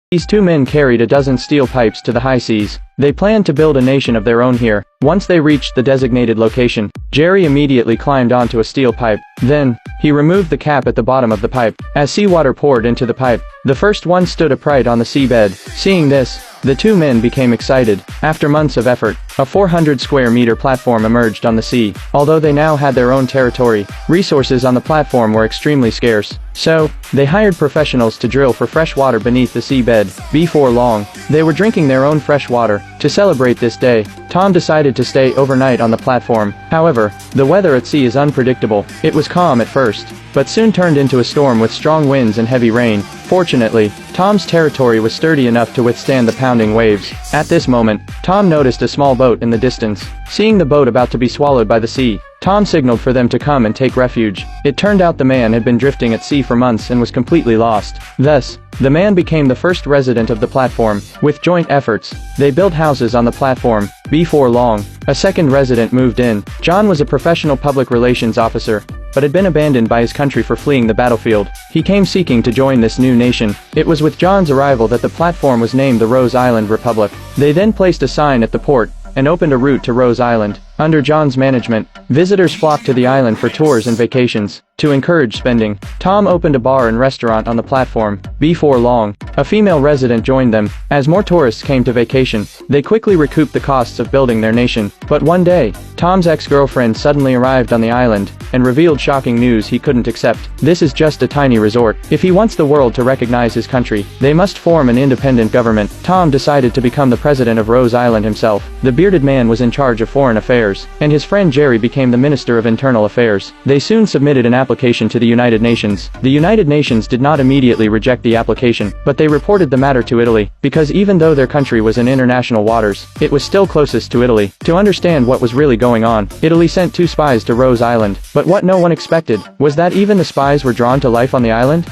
These two men carried a dozen steel pipes to the high seas. They planned to build a nation of their own here. Once they reached the designated location, Jerry immediately climbed onto a steel pipe. Then, he removed the cap at the bottom of the pipe. As seawater poured into the pipe, the first one stood upright on the seabed. Seeing this, the two men became excited. After months of effort, a 400 square meter platform emerged on the sea. Although they now had their own territory, resources on the platform were extremely scarce. So, they hired professionals to drill for fresh water beneath the seabed. Before long, they were drinking their own fresh water. To celebrate this day, Tom decided to stay overnight on the platform. However, the weather at sea is unpredictable. It was calm at first, but soon turned into a storm with strong winds and heavy rain. Fortunately, Tom's territory was sturdy enough to withstand the pounding waves. At this moment, Tom noticed a small boat in the distance. Seeing the boat about to be swallowed by the sea, Tom signaled for them to come and take refuge. It turned out the man had been drifting at sea for months and was completely lost. Thus, the man became the first resident of the platform. With joint efforts, they built houses on the platform. Before long, a second resident moved in. John was a professional public relations officer, but had been abandoned by his country for fleeing the battlefield. He came seeking to join this new nation. It was with John's arrival that the platform was named the Rose Island Republic. They then placed a sign at the port and opened a route to Rose Island. Under John's management, visitors flocked to the island for tours and vacations. To encourage spending, Tom opened a bar and restaurant on the platform. Before long, a female resident joined them. As more tourists came to vacation, they quickly recouped the costs of building their nation. But one day, Tom's ex-girlfriend suddenly arrived on the island and revealed shocking news he couldn't accept. This is just a tiny resort. If he wants the world to recognize his country, they must form an independent government. Tom decided to become the president of Rose Island himself. The bearded man was in charge of foreign affairs, and his friend Jerry became the Minister of Internal Affairs. They soon submitted an application to the United Nations. The United Nations did not immediately reject the application, but they reported the matter to Italy, because even though their country was in international waters, it was still closest to Italy. To understand what was really going on, Italy sent 2 spies to Rose Island. But what no one expected was that even the spies were drawn to life on the island.